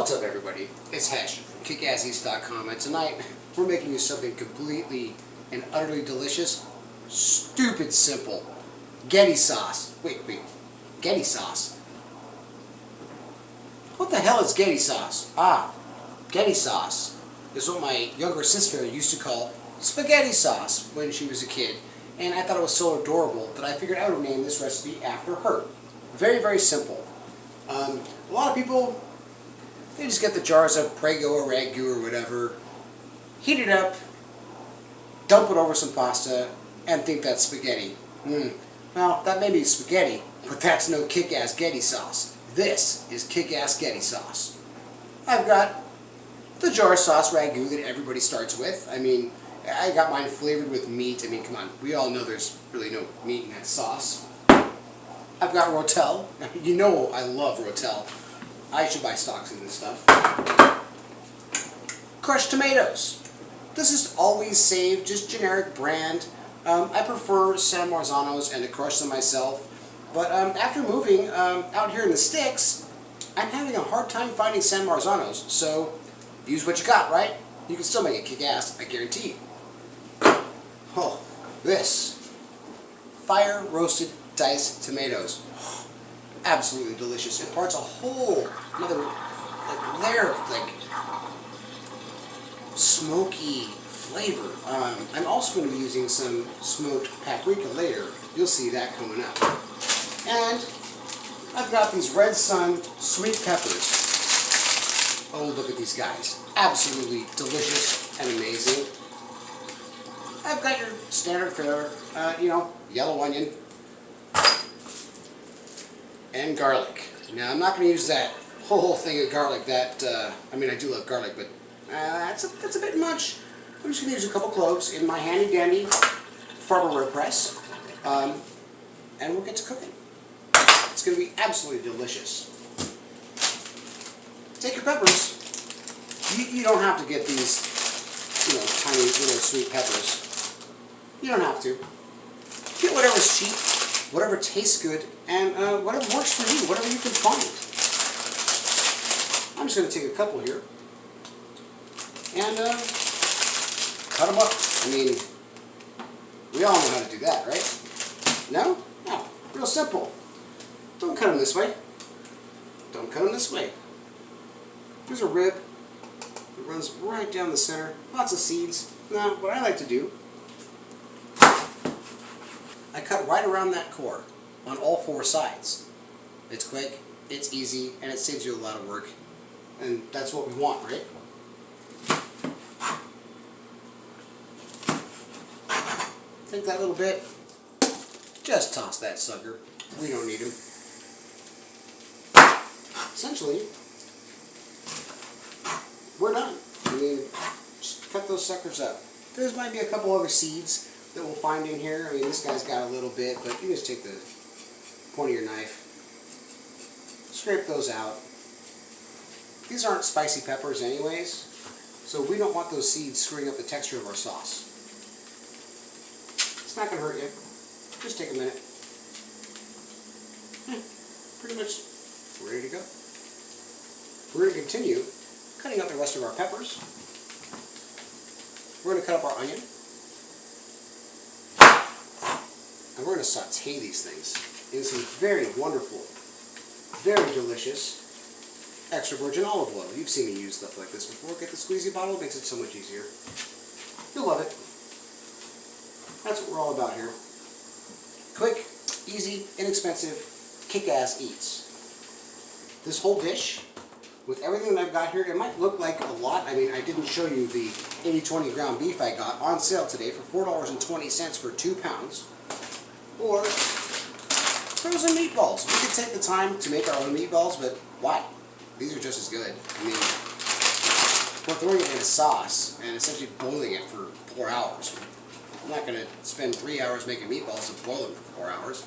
What's up, everybody? It's Hesh from KickAzzEats.com, and tonight we're making you something completely and utterly delicious, stupid simple. Getty sauce. Wait. Getty sauce? What the hell is Getty sauce? Getty sauce is what my younger sister used to call spaghetti sauce when she was a kid, and I thought it was so adorable that I figured I would name this recipe after her. Very, very simple. A lot of people, they just get the jars of Prego or Ragu or whatever, heat it up, dump it over some pasta, and think that's spaghetti. Well, that may be spaghetti, but that's no Kick-Azz Getty sauce. This is Kick-Azz Getty sauce. I've got the jar sauce Ragu that everybody starts with. I mean, I got mine flavored with meat. I mean, come on, we all know there's really no meat in that sauce. I've got Rotel. You know I love Rotel. I should buy stocks in this stuff. Crushed tomatoes. This is Always Save, just generic brand. I prefer San Marzano's and to crush them myself. But after moving out here in the sticks, I'm having a hard time finding San Marzano's. So use what you got, right? You can still make it kick ass, I guarantee you. Oh, this fire roasted diced tomatoes. Absolutely delicious. It imparts a whole another layer of smoky flavor. I'm also going to be using some smoked paprika later. You'll see that coming up. And I've got these Red Sun sweet peppers. Oh, look at these guys. Absolutely delicious and amazing. I've got your standard fare, yellow onion and garlic. Now, I'm not going to use that whole thing of garlic. I mean, I do love garlic, but that's a bit much. I'm just going to use a couple cloves in my handy-dandy Farmer Red Press, and we'll get to cooking. It's going to be absolutely delicious. Take your peppers. You don't have to get these, tiny little sweet peppers. You don't have to. Get whatever's cheap, whatever tastes good, and whatever works for you, whatever you can find. I'm just going to take a couple here and cut them up. I mean, we all know how to do that, right? No? No. Real simple. Don't cut them this way. Don't cut them this way. Here's a rib. It runs right down the center. Lots of seeds. Now, what I like to do, I cut right around that core on all four sides. It's quick, it's easy, and it saves you a lot of work. And that's what we want, right? Take that little bit, just toss that sucker. We don't need him. Essentially, we're done. I mean, just cut those suckers up. There might be a couple other seeds that we'll find in here. I mean, this guy's got a little bit, but you just take the point of your knife, scrape those out. These aren't spicy peppers anyways, so we don't want those seeds screwing up the texture of our sauce. It's not going to hurt you. Just take a minute. Pretty much ready to go. We're going to continue cutting up the rest of our peppers. We're going to cut up our onion. And we're going to saute these things in some very wonderful, very delicious extra virgin olive oil. You've seen me use stuff like this before. Get the squeezy bottle, it makes it so much easier. You'll love it. That's what we're all about here. Quick, easy, inexpensive, kick-ass eats. This whole dish, with everything that I've got here, it might look like a lot. I mean, I didn't show you the 80-20 ground beef I got on sale today for $4.20 for 2 pounds. Or frozen meatballs. We could take the time to make our own meatballs, but why? These are just as good. I mean, we're throwing it in a sauce and essentially boiling it for 4 hours. I'm not going to spend 3 hours making meatballs and boil them for 4 hours.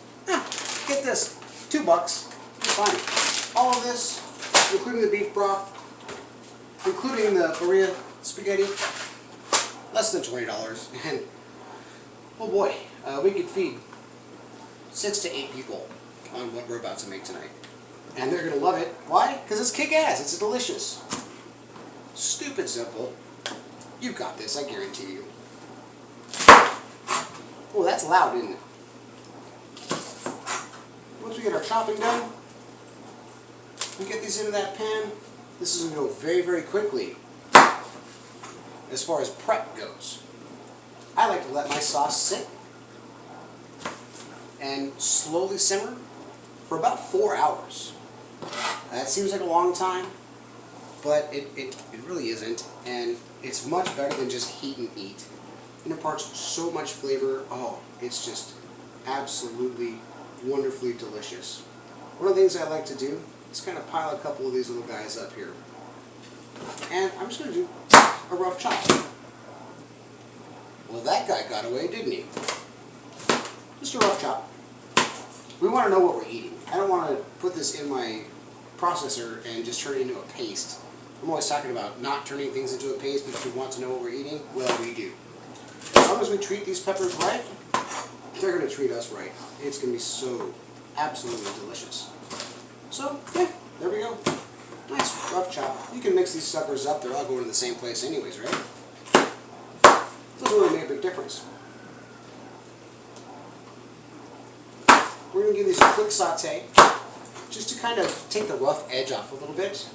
Get this, $2. You're fine. All of this, including the beef broth, including the burrito spaghetti, less than $20. And, oh boy, we could feed 6 to 8 people on what we're about to make tonight. And they're going to love it. Why? Because it's kick-ass. It's delicious. Stupid simple. You've got this, I guarantee you. Oh, that's loud, isn't it? Once we get our chopping done, we get these into that pan. This is going to go very, very quickly as far as prep goes. I like to let my sauce sit and slowly simmer for about 4 hours. That seems like a long time, but it really isn't, and it's much better than just heat and eat. It imparts so much flavor. Oh, it's just absolutely wonderfully delicious. One of the things I like to do is kind of pile a couple of these little guys up here. And I'm just going to do a rough chop. Well, that guy got away, didn't he? Just a rough chop. We want to know what we're eating. I don't want to put this in my processor and just turn it into a paste. I'm always talking about not turning things into a paste, but if we want to know what we're eating, well, we do. As long as we treat these peppers right, they're going to treat us right. It's going to be so absolutely delicious. So, yeah, there we go. Nice rough chop. You can mix these suckers up. They're all going to the same place anyways, right? Doesn't really make a big difference. We're going to give these a quick saute, just to kind of take the rough edge off a little bit,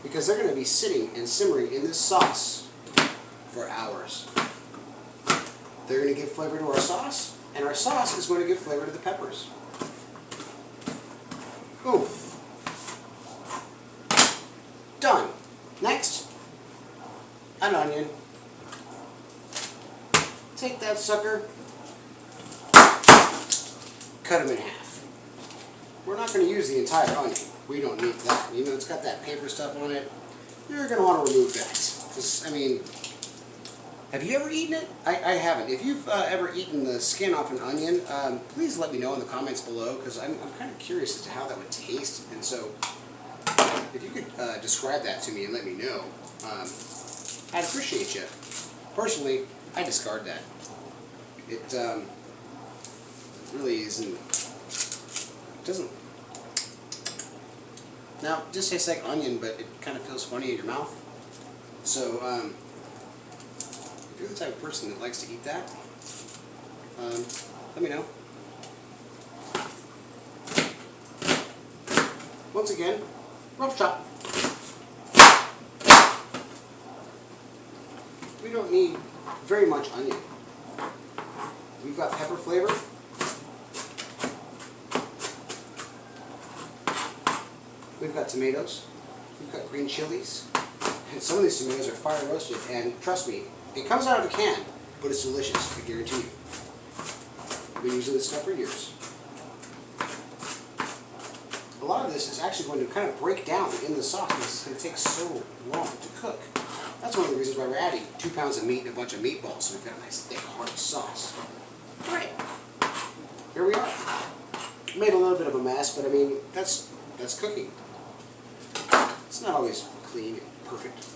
because they're going to be sitting and simmering in this sauce for hours. They're going to give flavor to our sauce, and our sauce is going to give flavor to the peppers. Boom. Done. Next, an onion. Take that sucker, cut them in half. We're not going to use the entire onion. We don't need that. You know, it's got that paper stuff on it. You're going to want to remove that. Because, I mean, have you ever eaten it? I haven't. If you've ever eaten the skin off an onion, please let me know in the comments below, because I'm kind of curious as to how that would taste. And so, if you could describe that to me and let me know, I'd appreciate you. Personally, I discard that. It really isn't, doesn't, now, it just tastes like onion, but it kind of feels funny in your mouth. So, if you're the type of person that likes to eat that, let me know. Once again, rough chop. We don't need very much onion. We've got pepper flavor. We've got tomatoes. We've got green chilies. And some of these tomatoes are fire roasted, and trust me, it comes out of a can, but it's delicious, I guarantee you. I've been using this stuff for years. A lot of this is actually going to kind of break down in the sauce because it's going to take so long to cook. That's one of the reasons why we're adding 2 pounds of meat and a bunch of meatballs, so we've got a nice thick, hearty sauce. Alright, here we are. Made a little bit of a mess, but I mean, that's cooking. It's not always clean and perfect,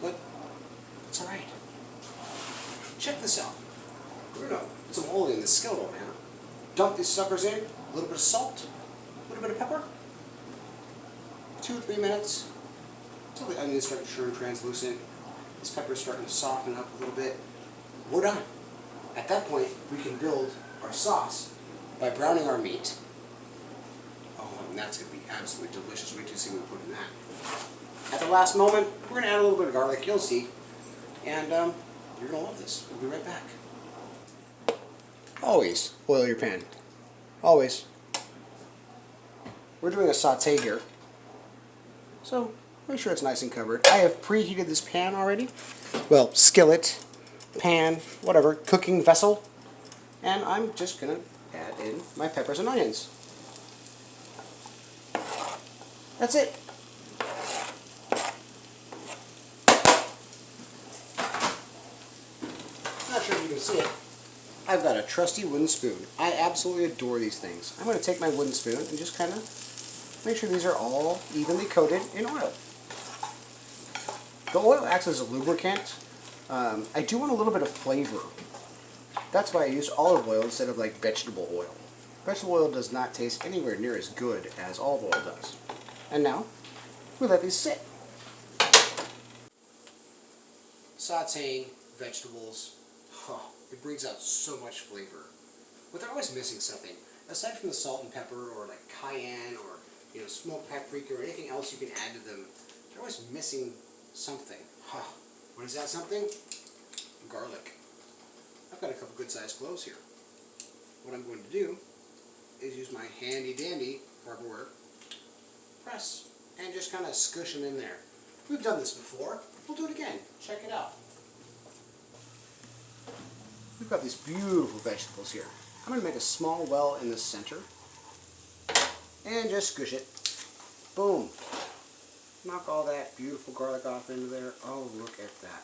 but it's alright. Check this out. We're going to put some oil in this skillet over here. Dump these suckers in, a little bit of salt, a little bit of pepper, 2 or 3 minutes, until the onions start to turn translucent. This pepper's starting to soften up a little bit. We're done. At that point, we can build our sauce by browning our meat. Oh, and that's going to be absolutely delicious. Wait till you see what we put in that. At the last moment, we're going to add a little bit of garlic. You'll see. And you're going to love this. We'll be right back. Always oil your pan. Always. We're doing a saute here, so make sure it's nice and covered. I have preheated this pan already. Well, skillet, pan, whatever, cooking vessel. And I'm just going to add in my peppers and onions. That's it. Not sure if you can see it. I've got a trusty wooden spoon. I absolutely adore these things. I'm going to take my wooden spoon and just kind of make sure these are all evenly coated in oil. The oil acts as a lubricant. I do want a little bit of flavor. That's why I use olive oil instead of like vegetable oil. Vegetable oil does not taste anywhere near as good as olive oil does. And now, we let these sit. sauteing vegetables, it brings out so much flavor. But they're always missing something. Aside from the salt and pepper, or like cayenne, or smoked paprika, or anything else you can add to them, they're always missing something. What is that something? Garlic. I've got a couple good sized cloves here. What I'm going to do is use my handy dandy Farberware press and just kind of squish them in there. We've done this before. We'll do it again. Check it out. We've got these beautiful vegetables here. I'm going to make a small well in the center and just squish it. Boom. Knock all that beautiful garlic off into there. Oh, look at that.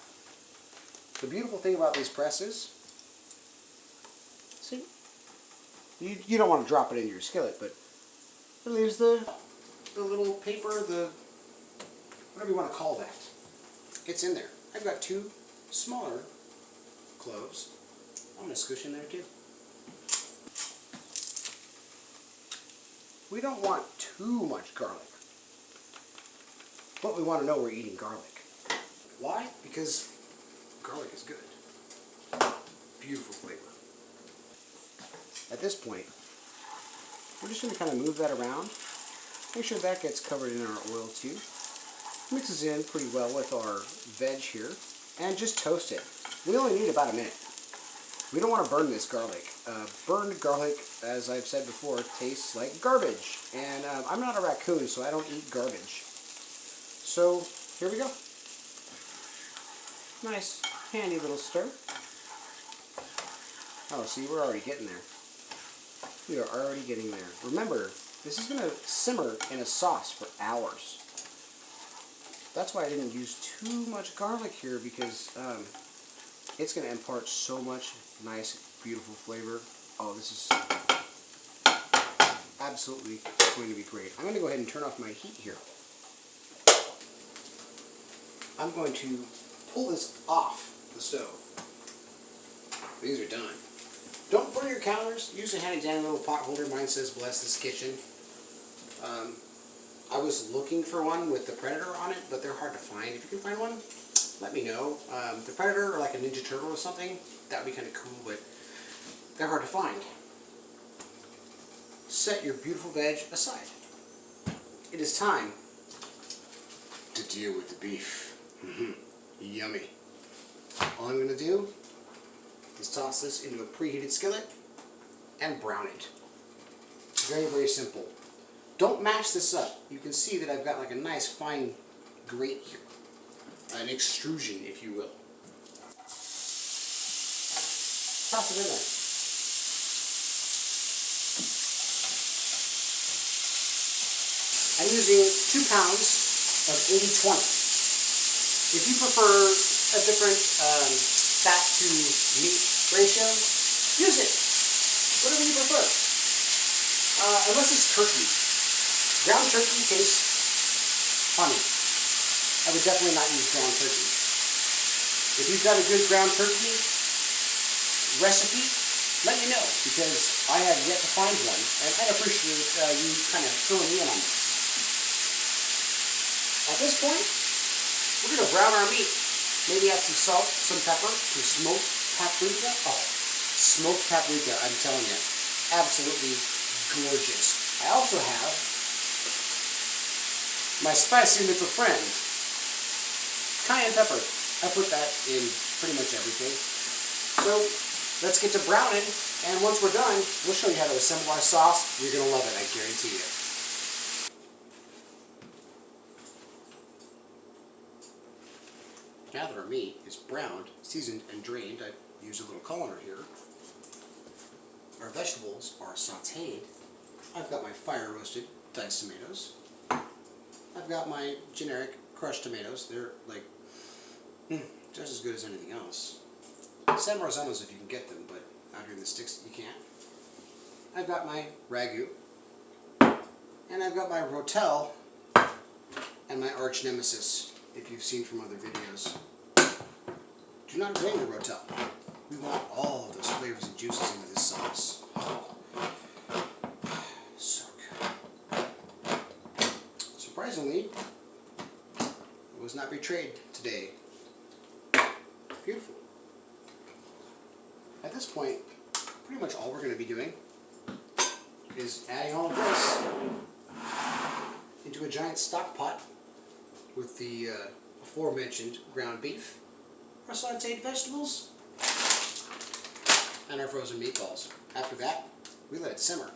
The beautiful thing about these presses, see, you don't want to drop it into your skillet, but it leaves the little paper, the whatever you want to call that. It's in there. I've got 2 smaller cloves. I'm going to squish in there too. We don't want too much garlic, but we want to know we're eating garlic. Why? Because garlic is good. Beautiful flavor. At this point, we're just going to kind of move that around. Make sure that gets covered in our oil too. Mixes in pretty well with our veg here. And just toast it. We only need about a minute. We don't want to burn this garlic. Burned garlic, as I've said before, tastes like garbage. And I'm not a raccoon, so I don't eat garbage. So, here we go. Nice, handy little stir. Oh, see, we're already getting there. We are already getting there. Remember, this is going to simmer in a sauce for hours. That's why I didn't use too much garlic here, because it's going to impart so much nice, beautiful flavor. Oh, this is absolutely going to be great. I'm going to go ahead and turn off my heat here. I'm going to pull this off the stove. These are done. Don't burn your counters. Use a handy dandy little pot holder. Mine says "Bless this kitchen." I was looking for one with the Predator on it, but they're hard to find. If you can find one, let me know. The Predator, or like a Ninja Turtle or something, that would be kind of cool, but they're hard to find. Set your beautiful veg aside. It is time to deal with the beef. Yummy. All I'm going to do is toss this into a preheated skillet and brown it. Very, very simple. Don't mash this up. You can see that I've got like a nice fine grate here. An extrusion, if you will. Toss it in there. I'm using 2 pounds of 80/20. If you prefer a different fat to meat ratio, use it. Whatever you prefer. Unless it's turkey. Ground turkey tastes funny. I would definitely not use ground turkey. If you've got a good ground turkey recipe, let me know, because I have yet to find one, and I appreciate you kind of filling me in on this. At this point, we're going to brown our meat. Maybe add some salt, some pepper, some smoked paprika. Oh, smoked paprika, I'm telling you, absolutely gorgeous. I also have my spicy little friend, cayenne pepper. I put that in pretty much everything. So let's get to browning, and once we're done, we'll show you how to assemble our sauce. You're going to love it, I guarantee you. Now that our meat is browned, seasoned, and drained, I've used a little colander here. Our vegetables are sauteed. I've got my fire roasted diced tomatoes. I've got my generic crushed tomatoes. They're like just as good as anything else. San Marzanos if you can get them, but out here in the sticks you can't. I've got my ragu, and I've got my rotel and my arch nemesis, if you've seen from other videos. Do not drain the rotel. We want all of those flavors and juices into this sauce. Oh, so good. Surprisingly, it was not betrayed today. Beautiful. At this point, pretty much all we're going to be doing is adding all of this into a giant stock pot with the aforementioned ground beef, our sauteed vegetables, and our frozen meatballs. After that, we let it simmer.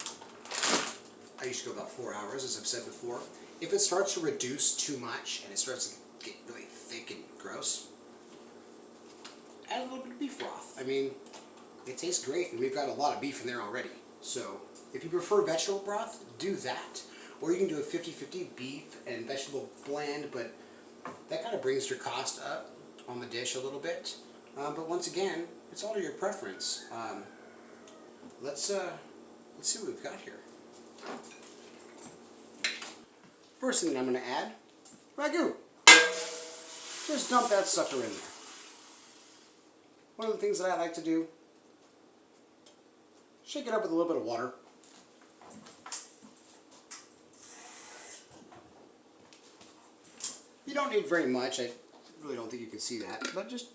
I usually go about 4 hours, as I've said before. If it starts to reduce too much and it starts to get really thick and gross, add a little bit of beef broth. I mean, it tastes great, and we've got a lot of beef in there already. So if you prefer vegetable broth, do that. Or you can do a 50-50 beef and vegetable blend, but that kind of brings your cost up on the dish a little bit. But once again, it's all to your preference. Let's see what we've got here. First thing that I'm going to add, ragu. Just dump that sucker in there. One of the things that I like to do, shake it up with a little bit of water. You don't need very much. I really don't think you can see that, but just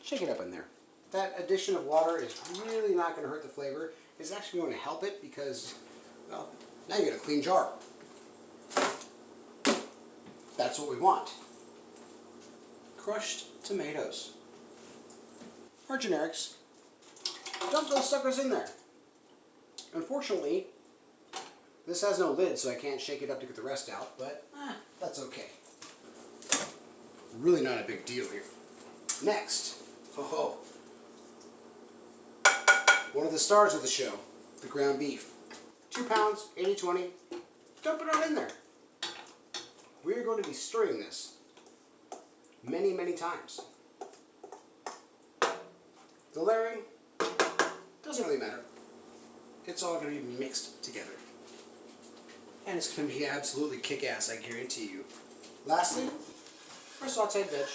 shake it up in there. That addition of water is really not going to hurt the flavor. It's actually going to help it because, well, now you get a clean jar. That's what we want. Crushed tomatoes. Or generics. Dump those suckers in there. Unfortunately, this has no lid, so I can't shake it up to get the rest out, but that's okay. Really not a big deal here. Next, one of the stars of the show, the ground beef. 2 pounds, 80-20. Dump it on in there. We're going to be stirring this many, many times. The layering doesn't really matter. It's all going to be mixed together. And it's going to be absolutely kick-ass, I guarantee you. Lastly, our sauteed veg.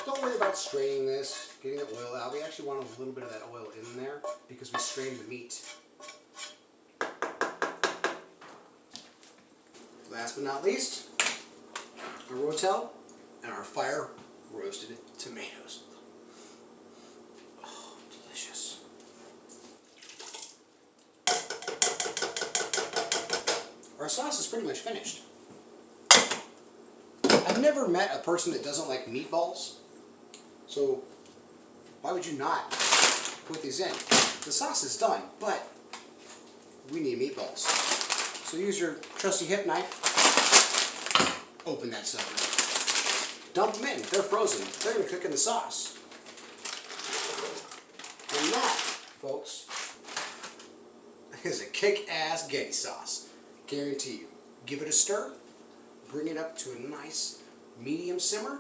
Don't worry about straining this, getting the oil out. We actually want a little bit of that oil in there because we strained the meat. Last but not least, our rotel and our fire roasted tomatoes. Oh, delicious. Our sauce is pretty much finished. I've never met a person that doesn't like meatballs, so why would you not put these in? The sauce is done, but we need meatballs. So use your trusty hip knife, open that sucker, dump them in. They're frozen. They're going to cook in the sauce. And that, folks, is a kick-ass Getty sauce. Guarantee you. Give it a stir, bring it up to a nice medium simmer,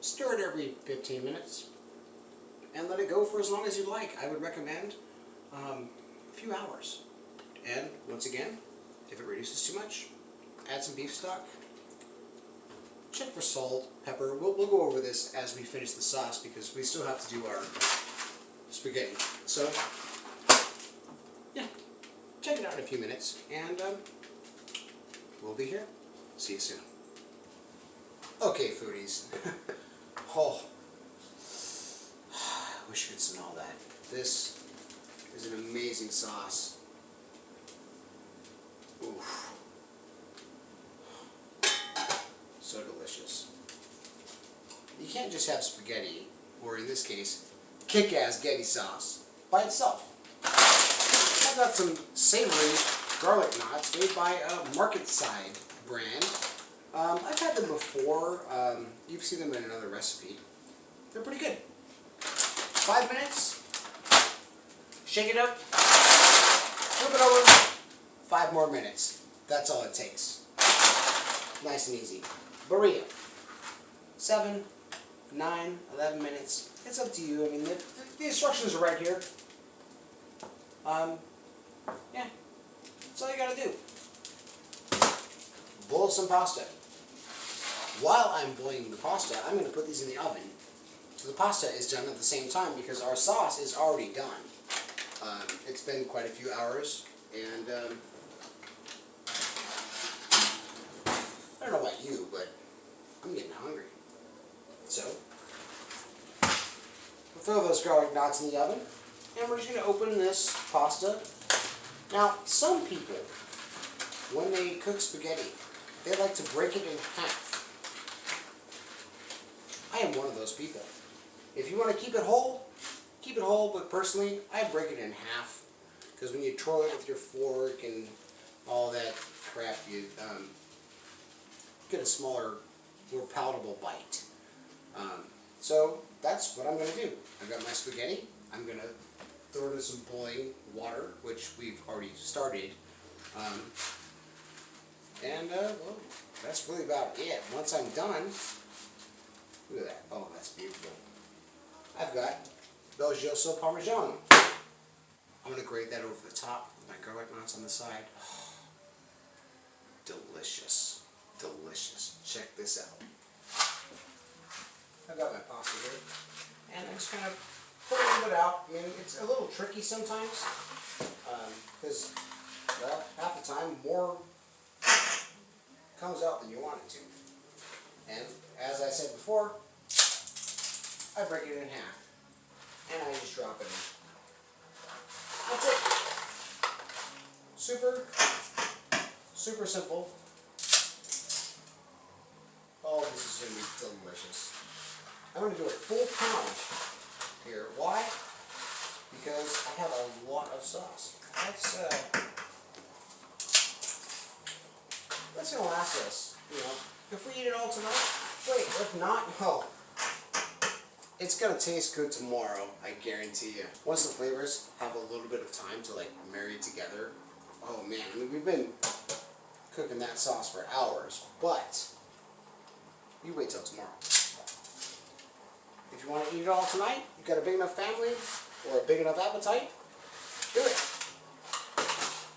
stir it every 15 minutes, and let it go for as long as you like. I would recommend a few hours. And once again, if it reduces too much, add some beef stock. Check for salt, pepper. We'll go over this as we finish the sauce because we still have to do our spaghetti. So, yeah, check it out in a few minutes, and we'll be here. See you soon. Okay, foodies. Oh, I wish you could smell that. This is an amazing sauce. Oof. So delicious. You can't just have spaghetti, or in this case, kick-ass Getty sauce, by itself. I've got some savory garlic knots made by a Market Side brand. I've had them before. You've seen them in another recipe. They're pretty good. 5 minutes. Shake it up. Flip it over. 5 more minutes. That's all it takes. Nice and easy. Burrito. 7, 9, 11 minutes. It's up to you. I mean, the instructions are right here. Yeah. That's all you gotta do. Boil some pasta. While I'm boiling the pasta, I'm going to put these in the oven. So the pasta is done at the same time because our sauce is already done. It's been quite a few hours, and I don't know about you, but I'm getting hungry. So, we'll throw those garlic knots in the oven, and we're just going to open this pasta. Now, some people, when they cook spaghetti, they like to break it in half. I am one of those people. If you want to keep it whole, but personally, I break it in half. Because when you twirl it with your fork and all that crap, you get a smaller, more palatable bite. So that's what I'm going to do. I've got my spaghetti. I'm going to throw it in some boiling water, which we've already started. Well, that's really about it. Once I'm done, look at that. Oh, that's beautiful. I've got Belgioso Parmesan. I'm going to grate that over the top with my garlic knots on the side. Oh, delicious. Delicious. Check this out. I've got my pasta here. And I just kind of put a little bit out. I mean, it's a little tricky sometimes. Because, well, half the time, more comes out than you want it to. And, as I said before, I break it in half. And I just drop it in. That's it. Super, super simple. Oh, this is going to be delicious. I'm going to do a full pound here. Why? Because I have a lot of sauce. That's going to last us, if we eat it all tonight, great. If not, oh, it's going to taste good tomorrow, I guarantee you. Once the flavors have a little bit of time to marry together, oh man, I mean, we've been cooking that sauce for hours, but you wait till tomorrow. If you want to eat it all tonight, you've got a big enough family or a big enough appetite, do it.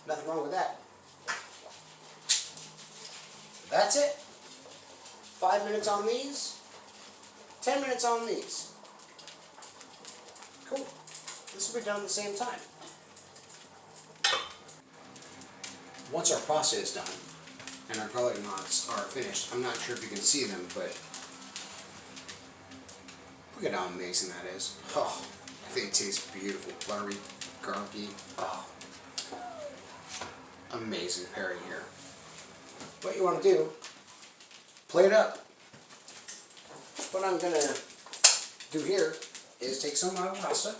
Nothing wrong with that. That's it. 5 minutes on these, 10 minutes on these. Cool. This will be done at the same time. Once our pasta is done and our garlic knots are finished, I'm not sure if you can see them, but look at how amazing that is. Oh, I think it tastes beautiful. Buttery, garlicky. Oh, amazing pairing here. What you want to do, plate it up. What I'm going to do here is take some of my pasta,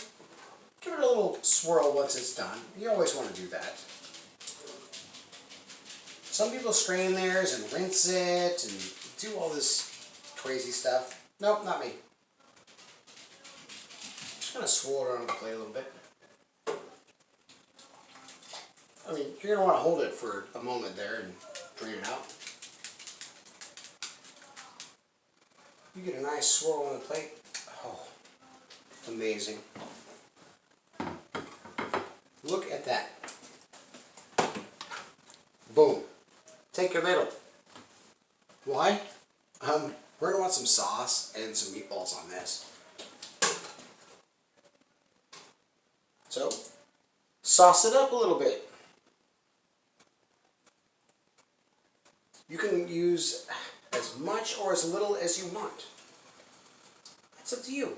give it a little swirl once it's done. You always want to do that. Some people strain theirs and rinse it and do all this crazy stuff. Nope, not me. Just going to swirl it around the plate a little bit. I mean, you're going to want to hold it for a moment there and drain it out. You get a nice swirl on the plate. Oh, amazing. Look at that. Boom. Take your middle. Why? We're going to want some sauce and some meatballs on this. So, sauce it up a little bit. You can use as much or as little as you want. It's up to you.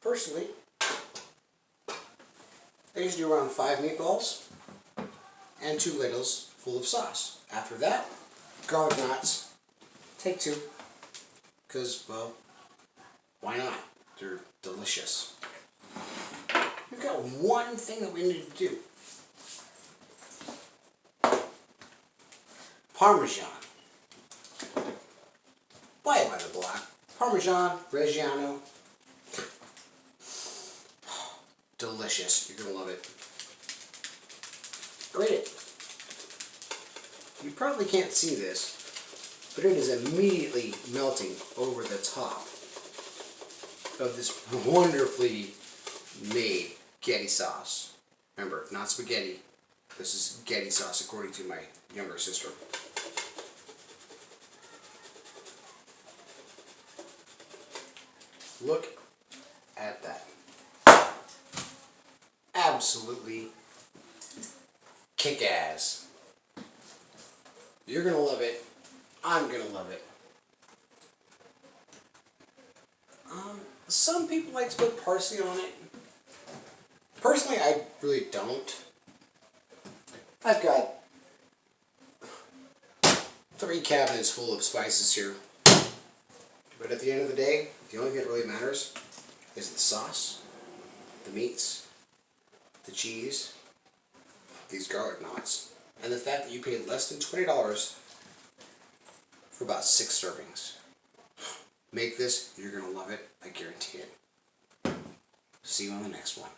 Personally, I usually do around 5 meatballs and 2 ladles full of sauce. After that, garlic knots, take 2, because, well, why not? They're delicious. We've got one thing that we need to do. Parmesan. Buy it by the block. Parmesan, Reggiano. Delicious. You're going to love it. Grate it. You probably can't see this, but it is immediately melting over the top of this wonderfully made Getty sauce. Remember, not spaghetti. This is Getty sauce, according to my younger sister. Look at that. Absolutely kick-ass. You're gonna love it. I'm gonna love it. Some people like to put parsley on it. Personally, I really don't. I've got 3 cabinets full of spices here. But at the end of the day, the only thing that really matters is the sauce, the meats, the cheese, these garlic knots, and the fact that you paid less than $20 for about 6 servings. Make this, you're going to love it, I guarantee it. See you on the next one.